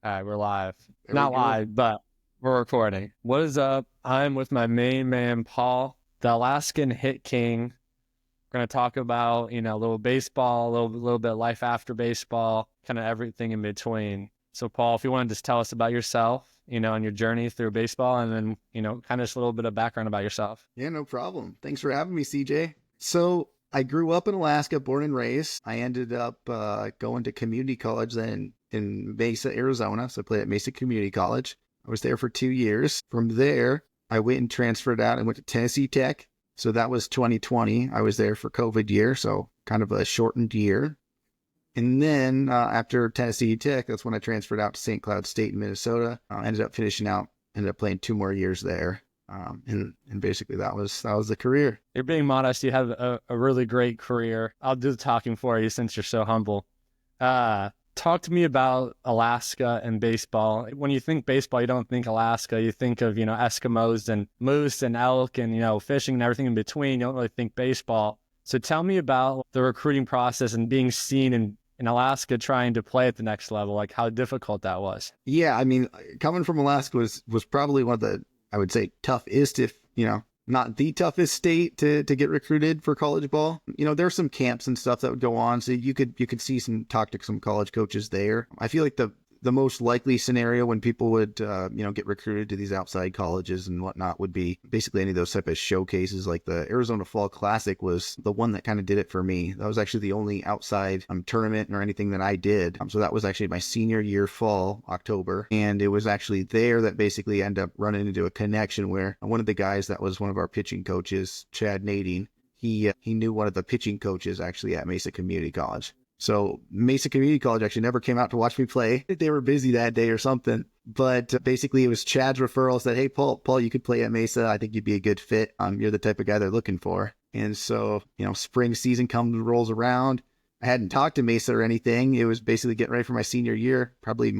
All right, we're live. There Not we go. live, but we're recording. What is up? I'm with my main man, Paul, the Alaskan hit king. We're going to talk about, a little baseball, a little bit of life after baseball, kind of everything in between. So, Paul, if you want to just tell us about yourself, and your journey through baseball, and then, kind of just a little bit of background about yourself. Yeah, no problem. Thanks for having me, CJ. So I grew up in Alaska, born and raised. I ended up going to community college then in Mesa, Arizona. So I played at Mesa Community College. I was there for 2 years. From there, I went and transferred out and went to Tennessee Tech. So that was 2020. I was there for COVID year, so kind of a shortened year. And then after Tennessee Tech, that's when I transferred out to St. Cloud State in Minnesota. Ended up playing 2 more years there. And basically that was the career. You're being modest. You have a really great career. I'll do the talking for you since you're so humble. Talk to me about Alaska and baseball. When you think baseball, you don't think Alaska. You think of, Eskimos and moose and elk and, fishing and everything in between. You don't really think baseball. So tell me about the recruiting process and being seen in Alaska trying to play at the next level, like how difficult that was. Yeah, I mean, coming from Alaska was probably one of the, I would say, toughest, if, not the toughest state to get recruited for college ball. There's some camps and stuff that would go on. So you could talk to some college coaches there. I feel like the most likely scenario when people would, get recruited to these outside colleges and whatnot would be basically any of those type of showcases. Like the Arizona Fall Classic was the one that kind of did it for me. That was actually the only outside tournament or anything that I did. So that was actually my senior year fall, October. And it was actually there that basically ended up running into a connection where one of the guys that was one of our pitching coaches, Chad Nadine, he knew one of the pitching coaches actually at Mesa Community College. So Mesa Community College actually never came out to watch me play. They were busy that day or something. But basically it was Chad's referral that, hey, Paul, you could play at Mesa. I think you'd be a good fit. You're the type of guy they're looking for. And so, spring season rolls around. I hadn't talked to Mesa or anything. It was basically getting ready for my senior year, probably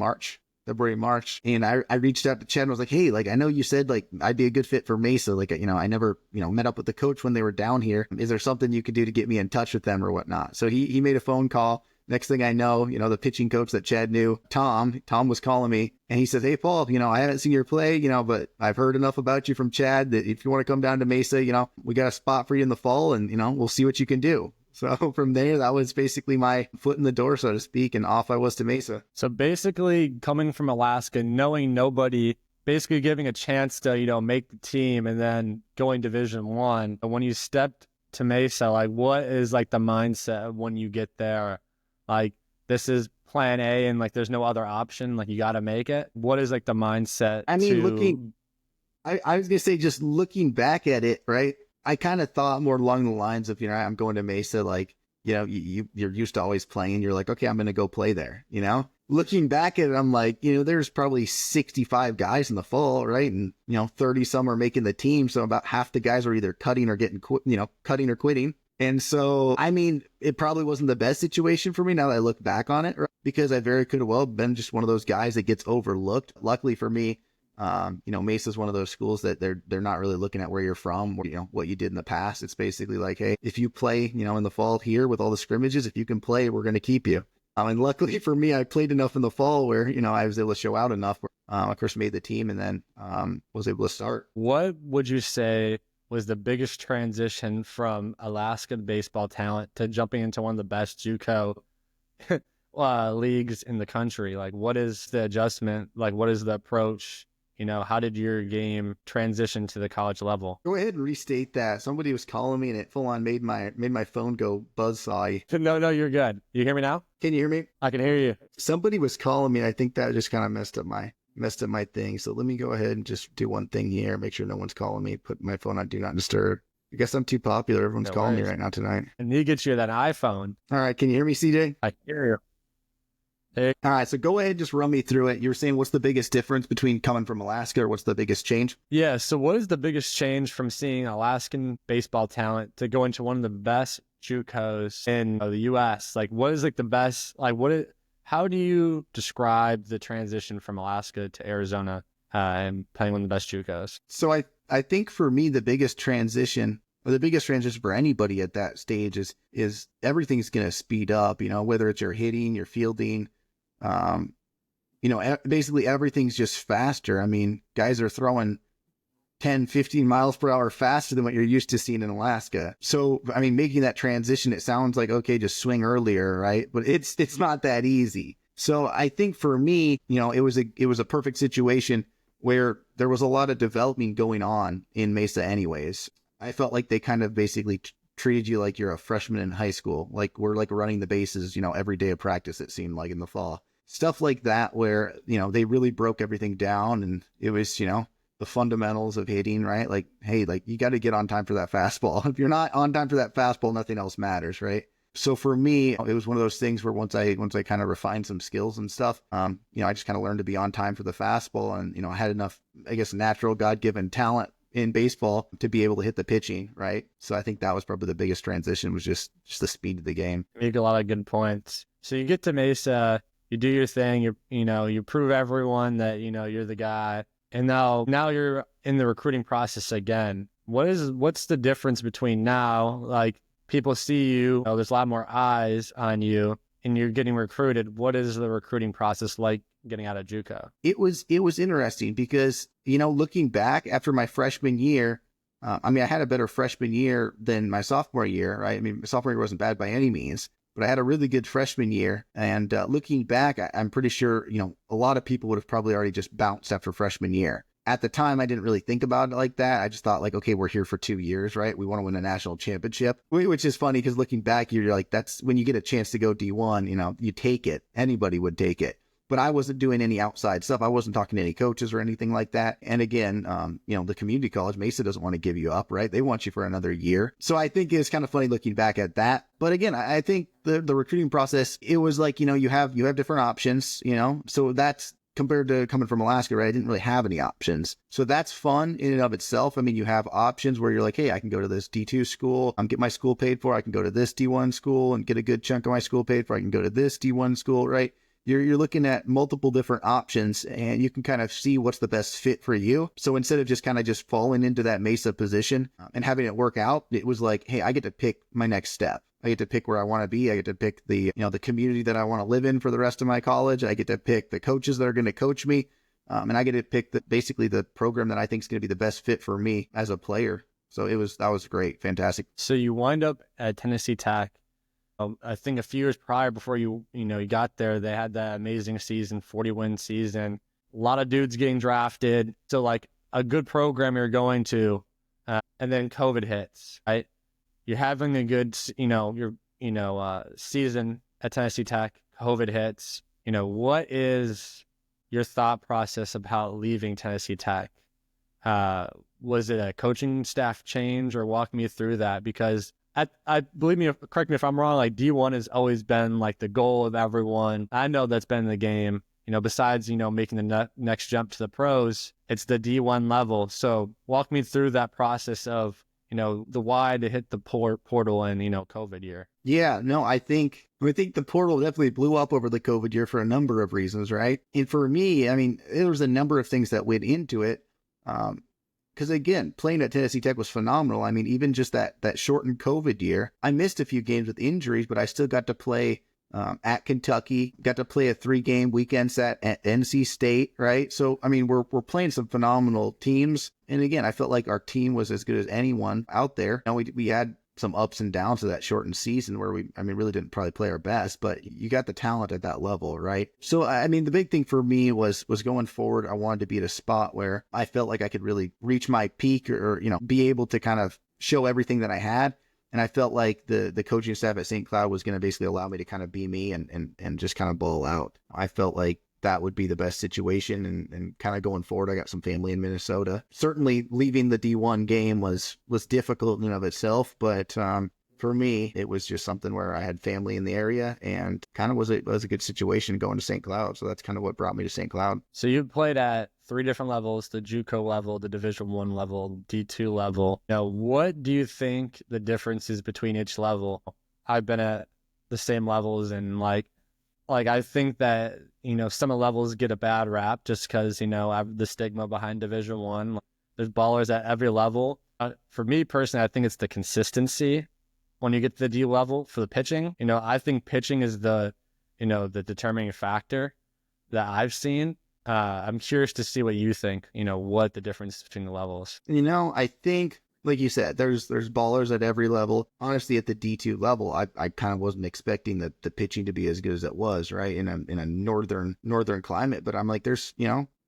February, March. And I reached out to Chad and was like, hey, like, I know you said like I'd be a good fit for Mesa. Like, I never, met up with the coach when they were down here. Is there something you could do to get me in touch with them or whatnot? So he made a phone call. Next thing I know, the pitching coach that Chad knew, Tom was calling me and he says, hey, Paul, I haven't seen your play, but I've heard enough about you from Chad that if you want to come down to Mesa, we got a spot for you in the fall and, we'll see what you can do. So from there, that was basically my foot in the door, so to speak, and off I was to Mesa. So basically coming from Alaska, knowing nobody, basically giving a chance to, make the team and then going Division I. When you stepped to Mesa, like what is like the mindset when you get there? Like this is plan A and like there's no other option, like you got to make it. What is like the mindset? I mean, I was going to say just looking back at it, right? I kind of thought more along the lines of, I'm going to Mesa, like, you're used to always playing. You're like, okay, I'm going to go play there, Looking back at it, I'm like, there's probably 65 guys in the fall, right? And, 30 some are making the team. So about half the guys are either cutting or cutting or quitting. And so, I mean, it probably wasn't the best situation for me now that I look back on it, right? Because I very could have well been just one of those guys that gets overlooked. Luckily for me, Mesa is one of those schools that they're not really looking at where you're from, or, what you did in the past. It's basically like, hey, if you play, in the fall here with all the scrimmages, if you can play, we're going to keep you. And luckily for me, I played enough in the fall where, I was able to show out enough. Of course, made the team and then was able to start. What would you say was the biggest transition from Alaska baseball talent to jumping into one of the best JUCO leagues in the country? Like, what is the adjustment? Like, what is the approach? How did your game transition to the college level? Go ahead and restate that. Somebody was calling me and it full on made my phone go buzzsaw. No, you're good. You hear me now? Can you hear me? I can hear you. Somebody was calling me. I think that just kind of messed up my thing. So let me go ahead and just do one thing here. Make sure no one's calling me. Put my phone on Do Not Disturb. I guess I'm too popular. Everyone's calling me right now tonight. And he gets you that iPhone. All right. Can you hear me, CJ? I hear you. Hey. All right, so go ahead and just run me through it. You were saying what's the biggest difference between coming from Alaska, or what's the biggest change? Yeah, so what is the biggest change from seeing Alaskan baseball talent to go into one of the best JUCOs in the U.S.? Like, what is like the best, like how do you describe the transition from Alaska to Arizona and playing one of the best JUCOs? So I think for me, the biggest transition for anybody at that stage is everything's going to speed up, whether it's your hitting, your fielding, basically everything's just faster. I mean, guys are throwing 10, 15 miles per hour faster than what you're used to seeing in Alaska. So, I mean, making that transition, it sounds like, okay, just swing earlier, right? But it's not that easy. So I think for me, it was a perfect situation where there was a lot of development going on in Mesa anyways. I felt like they kind of basically treated you like you're a freshman in high school. Like we're like running the bases, every day of practice, it seemed like in the fall. Stuff like that where, they really broke everything down, and it was, the fundamentals of hitting, right? Like, hey, like you got to get on time for that fastball. If you're not on time for that fastball, nothing else matters, right? So for me, it was one of those things where once I kind of refined some skills and stuff, I just kind of learned to be on time for the fastball, and I had enough, I guess, natural God-given talent in baseball to be able to hit the pitching, right? So I think that was probably the biggest transition, was just the speed of the game. You make a lot of good points. So you get to Mesa, you do your thing, you prove everyone that you're the guy. And now you're in the recruiting process again. What's the difference between now, like people see you, there's a lot more eyes on you, and you're getting recruited. What is the recruiting process like getting out of JUCO? It was interesting because, looking back after my freshman year, I had a better freshman year than my sophomore year, right? I mean, my sophomore year wasn't bad by any means, but I had a really good freshman year. And looking back, I'm pretty sure, a lot of people would have probably already just bounced after freshman year. At the time, I didn't really think about it like that. I just thought like, okay, we're here for 2 years, right? We want to win a national championship, which is funny because looking back, you're like, that's when you get a chance to go D1, you take it. Anybody would take it. But I wasn't doing any outside stuff. I wasn't talking to any coaches or anything like that. And again, the community college, Mesa doesn't want to give you up, right? They want you for another year. So I think it's kind of funny looking back at that. But again, I think the recruiting process, it was like, you have different options, so that's compared to coming from Alaska, right? I didn't really have any options. So that's fun in and of itself. I mean, you have options where you're like, hey, I can go to this D2 school, get my school paid for. I can go to this D1 school and get a good chunk of my school paid for. I can go to this D1 school, right? You're looking at multiple different options, and you can kind of see what's the best fit for you. So instead of just kind of just falling into that Mesa position and having it work out, it was like, hey, I get to pick my next step. I get to pick where I want to be. I get to pick the community that I want to live in for the rest of my college. I get to pick the coaches that are going to coach me. And I get to pick basically the program that I think is going to be the best fit for me as a player. So that was great. Fantastic. So you wind up at Tennessee Tech. I think a few years prior, before you got there, they had that amazing season, 40-win season. A lot of dudes getting drafted. So like a good program you're going to, and then COVID hits, right? You're having a good, season at Tennessee Tech. COVID hits. What is your thought process about leaving Tennessee Tech? Was it a coaching staff change, or walk me through that? Because I believe me, correct me if I'm wrong, like D1 has always been like the goal of everyone. I know that's been the game, besides, making the next jump to the pros, it's the D1 level. So walk me through that process of, the why to hit the portal in, COVID year. Yeah, no, I think the portal definitely blew up over the COVID year for a number of reasons, right? And for me, I mean, there was a number of things that went into it. Because again, playing at Tennessee Tech was phenomenal. I mean, even just that shortened COVID year, I missed a few games with injuries, but I still got to play at Kentucky, got to play a 3-game weekend set at NC State, right? So, I mean, we're playing some phenomenal teams. And again, I felt like our team was as good as anyone out there. Now, we had some ups and downs of that shortened season where we really didn't probably play our best, but you got the talent at that level, right? So, I mean, the big thing for me was going forward. I wanted to be at a spot where I felt like I could really reach my peak or be able to kind of show everything that I had. And I felt like the coaching staff at St. Cloud was going to basically allow me to kind of be me and just kind of ball out. I felt like that would be the best situation, and kind of going forward, I got some family in Minnesota. Certainly leaving the D1 game was difficult in and of itself, but for me, it was just something where I had family in the area, and kind of was a good situation going to St. Cloud. So that's kind of what brought me to St. Cloud. So you played at 3 different levels: the JUCO level, the Division I level, D2 level. Now, what do you think the difference is between each level? I've been at the same levels, and like I think that some of the levels get a bad rap just because I have the stigma behind Division I. There's ballers at every level. For me personally, I think it's the consistency when you get to the D level for the pitching. I think pitching is the determining factor. that I've seen. I'm curious to see what you think, what the difference between the levels. I think, like you said, there's ballers at every level. Honestly, at the D2 level, I kind of wasn't expecting the pitching to be as good as it was, right? In a northern climate. But I'm like, there's,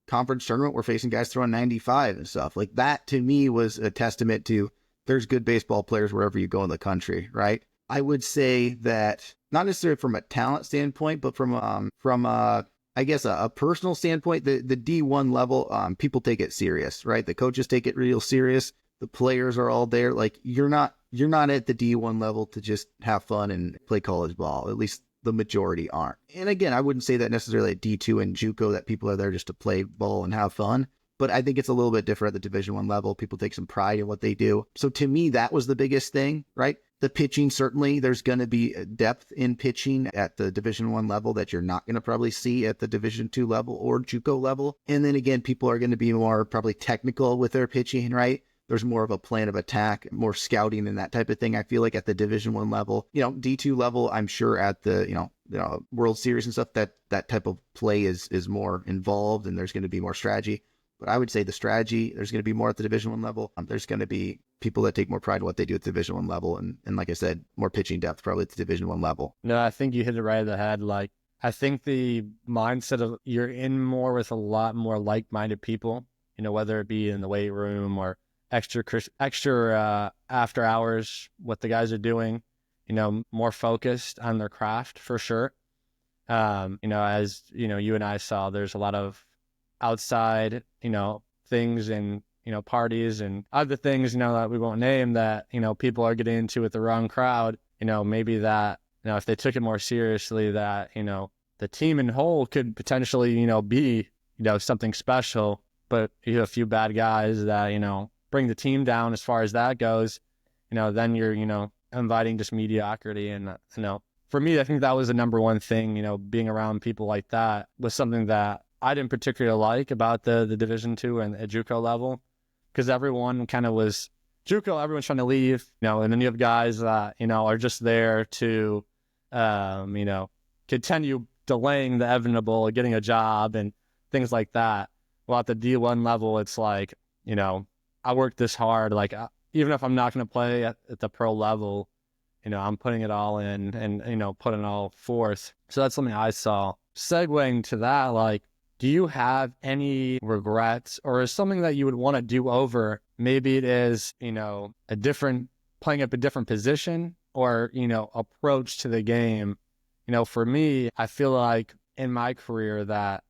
conference tournament, we're facing guys throwing 95 and stuff. Like that to me was a testament to there's good baseball players wherever you go in the country, right? I would say that not necessarily from a talent standpoint, but from I guess a personal standpoint, the D1 level, people take it serious, right? The coaches take it real serious. The players are all there. Like you're not at the D1 level to just have fun and play college ball. At least the majority aren't. And again, I wouldn't say that necessarily at D2 and JUCO that people are there just to play ball and have fun. But I think it's a little bit different at the Division I level. People take some pride in what they do. So to me, that was the biggest thing, right? The pitching, certainly there's going to be depth in pitching at the Division I level that you're not going to probably see at the Division II level or JUCO level. And then again, people are going to be more probably technical with their pitching, right? There's more of a plan of attack, more scouting and that type of thing. I feel like at the Division I level, D2 level, I'm sure at the, World Series and stuff, that type of play is more involved and there's going to be more strategy. But I would say the strategy, there's going to be more at the Division I level. There's going to be people that take more pride in what they do at the Division I level. And like I said, more pitching depth probably at the Division I level. No, I think you hit it right at the head. Like, I think the mindset of you're in more with a lot more like-minded people, whether it be in the weight room or extra after hours, what the guys are doing, more focused on their craft for sure. As, you and I saw, there's a lot of outside, things and, parties and other things, that we won't name that, people are getting into with the wrong crowd, maybe that, if they took it more seriously that, the team in whole could potentially, be, something special, but you have a few bad guys that, bring the team down as far as that goes, then you're, inviting just mediocrity. And, for me, I think that was the number one thing, being around people like that was something that I didn't particularly like about the Division II and at JUCO level, because everyone kind of was JUCO, everyone's trying to leave, and then you have guys that, are just there to, continue delaying the inevitable, getting a job and things like that. Well, at the D1 level, it's like, I worked this hard, like even if I'm not going to play at the pro level, I'm putting it all in and, putting it all forth. So that's something I saw. Segueing to that, like, do you have any regrets or is something that you would want to do over? Maybe it is, playing up a different position or, approach to the game. For me, I feel like in my career that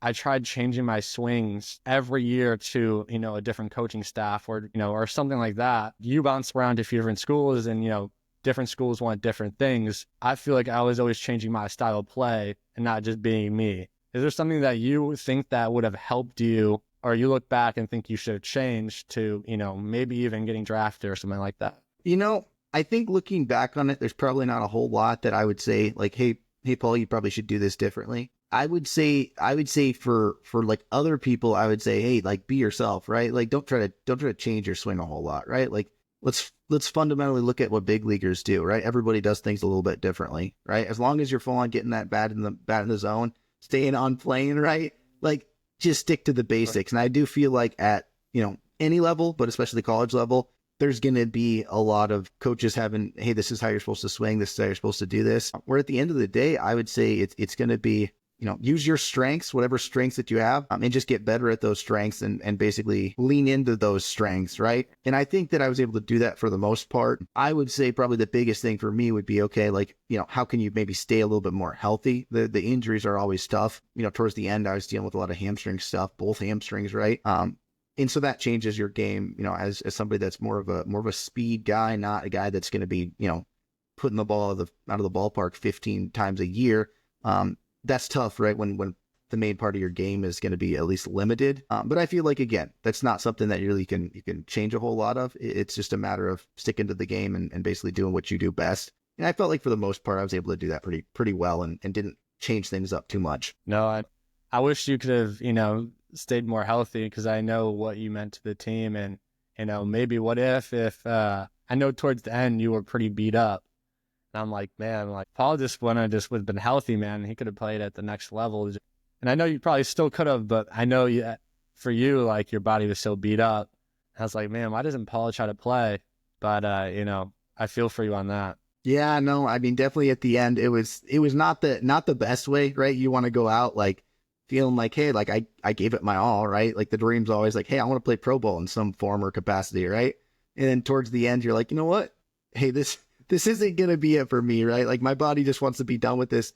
I tried changing my swings every year to, a different coaching staff or something like that. You bounce around to a few different schools and, different schools want different things. I feel like I was always changing my style of play and not just being me. Is there something that you think that would have helped you or you look back and think you should have changed to, maybe even getting drafted or something like that? I think looking back on it, there's probably not a whole lot that I would say like, hey, Paul, you probably should do this differently. I would say for like other people, I would say, hey, like be yourself, right? Like don't try to change your swing a whole lot, right? Like let's fundamentally look at what big leaguers do, right? Everybody does things a little bit differently, right? As long as you're full on getting that bat in the zone, staying on plane, right? Like just stick to the basics. And I do feel like at, any level, but especially college level, there's going to be a lot of coaches having, hey, this is how you're supposed to swing. This is how you're supposed to do this. Where at the end of the day, I would say it's going to be, use your strengths, whatever strengths that you have, and just get better at those strengths and basically lean into those strengths, right? And I think that I was able to do that for the most part. I would say probably the biggest thing for me would be, okay, like, how can you maybe stay a little bit more healthy? The injuries are always tough. Towards the end, I was dealing with a lot of hamstring stuff, both hamstrings, right? And so that changes your game, as somebody that's more of a speed guy, not a guy that's going to be, putting the ball out of the ballpark 15 times a year. That's tough, right? When the main part of your game is going to be at least limited. But I feel like, again, that's not something that you really can change a whole lot of. It's just a matter of sticking to the game and basically doing what you do best. And I felt like for the most part, I was able to do that pretty well and didn't change things up too much. No, I wish you could have, stayed more healthy because I know what you meant to the team. And, maybe what if I know towards the end you were pretty beat up. And I'm like, man, like Paul would have been healthy, man. He could have played at the next level. And And I know you probably still could have, but I know for you, like your body was so beat up. I was like, man, why doesn't Paul try to play? But, I feel for you on that. Yeah, no, I mean, definitely at the end, it was not the best way, right? You want to go out like feeling like, hey, like I gave it my all, right? Like the dream's always like, hey, I want to play pro ball in some form or capacity, right? And then towards the end, you're like, you know what? Hey, this isn't gonna be it for me, right? Like my body just wants to be done with this,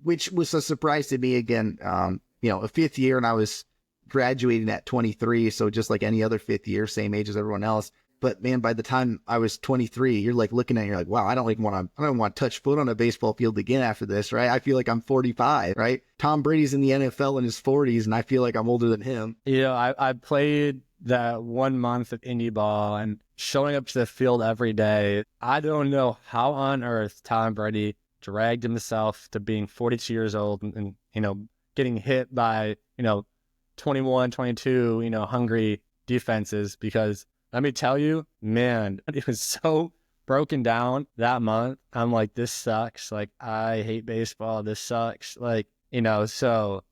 which was a surprise to me again. A fifth year, and I was graduating at 23, so just like any other fifth year, same age as everyone else. But man, by the time I was 23, you're like looking at it, you're like, wow, I don't want to touch foot on a baseball field again after this, right? I feel like I'm 45, right? Tom Brady's in the NFL in his 40s, and I feel like I'm older than him. I played that 1 month of indie ball and showing up to the field every day. I don't know how on earth Tom Brady dragged himself to being 42 years old and getting hit by, 21, 22, hungry defenses, because let me tell you, man, it was so broken down that month. I'm like, this sucks. Like, I hate baseball. This sucks. Like, so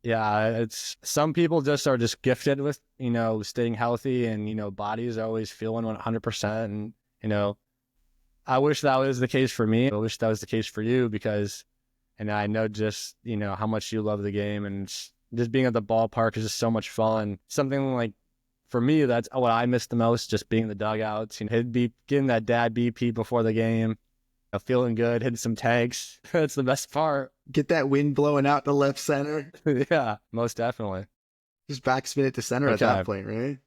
yeah, it's some people just are just gifted with, staying healthy and, bodies always feeling 100%. And, I wish that was the case for me. I wish that was the case for you because, and I know just, how much you love the game, and just being at the ballpark is just so much fun. Something like, for me, that's what I miss the most, just being in the dugouts. Getting that dad BP before the game, feeling good, hitting some tags. That's the best part. Get that wind blowing out to left center. Yeah, most definitely. Just backspin it to center at that point, right?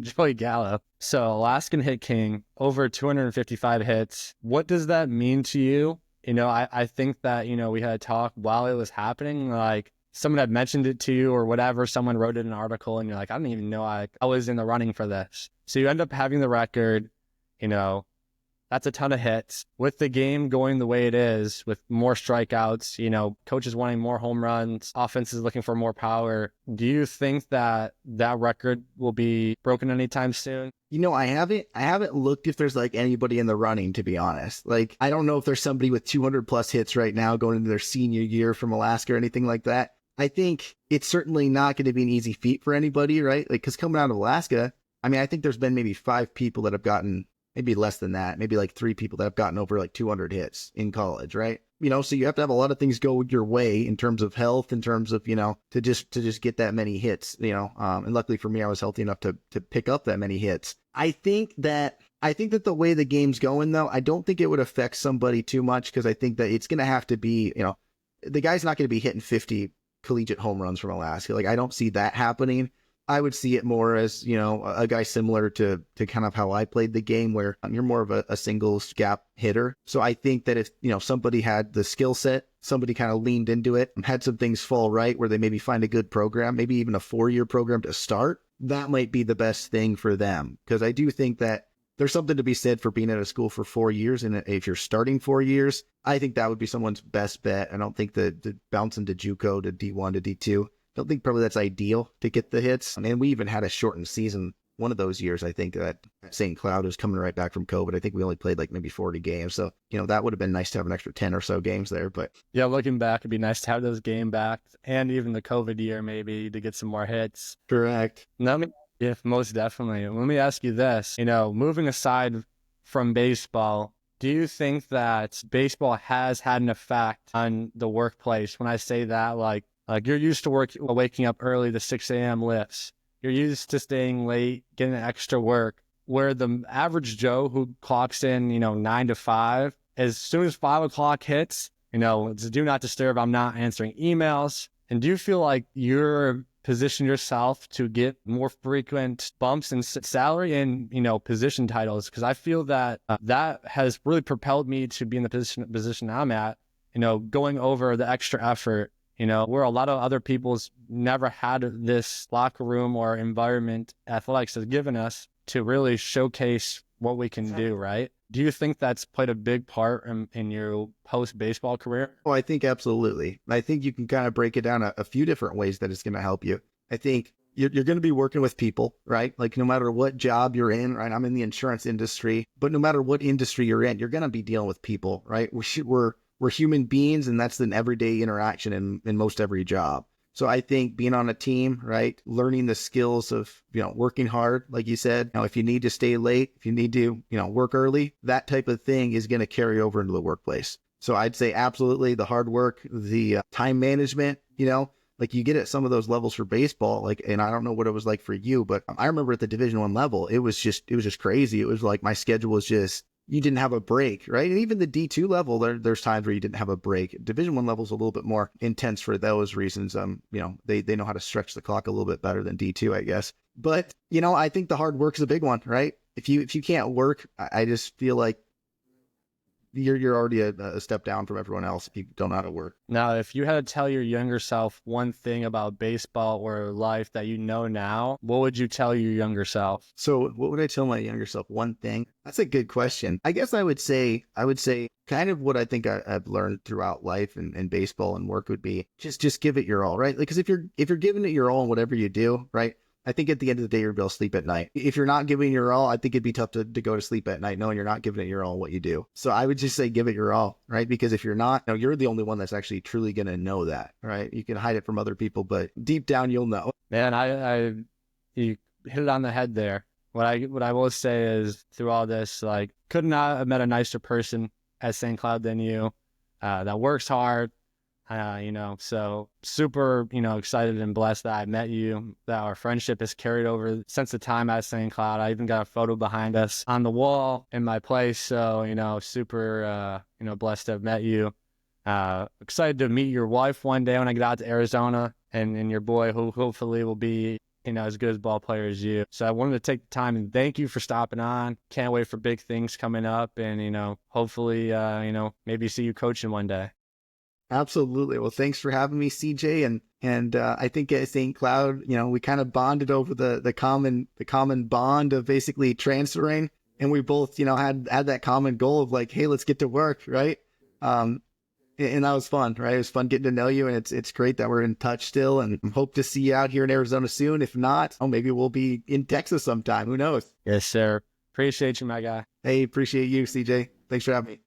Joey Gallo. So Alaskan hit king, over 255 hits. What does that mean to you? I think that, we had a talk while it was happening, like someone had mentioned it to you or whatever. Someone wrote it in an article and you're like, I didn't even know I was in the running for this. So you end up having the record, that's a ton of hits. With the game going the way it is, with more strikeouts, coaches wanting more home runs, offenses looking for more power. Do you think that record will be broken anytime soon? I haven't looked if there's like anybody in the running, to be honest. Like, I don't know if there's somebody with 200 plus hits right now going into their senior year from Alaska or anything like that. I think it's certainly not going to be an easy feat for anybody, right? Like, because coming out of Alaska, I mean, I think there's been maybe 5 people that have gotten, maybe less than that, maybe like 3 people that have gotten over like 200 hits in college, right? So you have to have a lot of things go your way in terms of health, in terms of, to just get that many hits, and luckily for me, I was healthy enough to pick up that many hits. I think that the way the game's going, though, I don't think it would affect somebody too much, because I think that it's going to have to be, the guy's not going to be hitting 50 collegiate home runs from Alaska. Like, I don't see that happening. I would see it more as, a guy similar to kind of how I played the game, where you're more of a singles gap hitter. So I think that if, somebody had the skill set, somebody kind of leaned into it, had some things fall right where they maybe find a good program, maybe even a 4-year program to start, that might be the best thing for them. Because I do think that there's something to be said for being at a school for 4 years. And if you're starting 4 years, I think that would be someone's best bet. I don't think the bouncing to JUCO to D1 to D2, I don't think probably that's ideal to get the hits. And we even had a shortened season one of those years. I think that St. Cloud was coming right back from COVID. I think we only played like maybe 40 games. So, that would have been nice to have an extra 10 or so games there. But yeah, looking back, it'd be nice to have those game back, and even the COVID year maybe to get some more hits. Correct. Yeah, most definitely. Let me ask you this, moving aside from baseball, do you think that baseball has had an effect on the workplace? When I say that, like you're used to waking up early to 6 a.m. lifts. You're used to staying late, getting extra work, where the average Joe who clocks in, 9 to 5, as soon as 5 o'clock hits, it's do not disturb. I'm not answering emails. And do you feel like you're position yourself to get more frequent bumps in salary and, position titles? Because I feel that that has really propelled me to be in the position I'm at, going over the extra effort, where a lot of other people's never had this locker room or environment athletics has given us to really showcase what we can do, right? Do you think that's played a big part in your post-baseball career? Oh, I think absolutely. I think you can kind of break it down a few different ways that it's going to help you. I think you're going to be working with people, right? Like, no matter what job you're in, right? I'm in the insurance industry, but no matter what industry you're in, you're going to be dealing with people, right? We're we're human beings, and that's an everyday interaction in most every job. So I think being on a team, right, learning the skills of, working hard, like you said, if you need to stay late, if you need to, work early, that type of thing is going to carry over into the workplace. So I'd say absolutely the hard work, the time management, like you get at some of those levels for baseball, like, and I don't know what it was like for you, but I remember at the Division I level, it was just crazy. It was like my schedule was just, you didn't have a break, right? And even the D2 level, there's times where you didn't have a break. Division I level is a little bit more intense for those reasons. They know how to stretch the clock a little bit better than D2, I guess. But, I think the hard work is a big one, right? If you can't work, I just feel like you're already a step down from everyone else if you don't know how to work. Now, if you had to tell your younger self one thing about baseball or life that you know now, what would you tell your younger self? So what would I tell my younger self? One thing? That's a good question. I guess I would say kind of what I think I've learned throughout life and baseball and work would be just give it your all, right? Like, because if you're giving it your all in whatever you do, right? I think at the end of the day, you're able to sleep at night. If you're not giving your all, I think it'd be tough to go to sleep at night knowing you're not giving it your all in what you do. So I would just say give it your all, right? Because if you're not, you're the only one that's actually truly going to know that, right? You can hide it from other people, but deep down, you'll know. Man, you hit it on the head there. What I will say is through all this, like, could not have met a nicer person at St. Cloud than you, that works hard. So super, excited and blessed that I met you, that our friendship has carried over since the time at St. Cloud. I even got a photo behind us on the wall in my place. So, super, blessed to have met you. Excited to meet your wife one day when I get out to Arizona and your boy who hopefully will be, as good as ball player as you. So I wanted to take the time and thank you for stopping on. Can't wait for big things coming up and, hopefully, maybe see you coaching one day. Absolutely. Well, thanks for having me, CJ. And I think at St. Cloud, we kind of bonded over the common bond of basically transferring, and we both, had that common goal of like, hey, let's get to work, right? And that was fun, right? It was fun getting to know you, and it's great that we're in touch still, and hope to see you out here in Arizona soon. If not, maybe we'll be in Texas sometime. Who knows? Yes, sir. Appreciate you, my guy. Hey, appreciate you, CJ. Thanks for having me.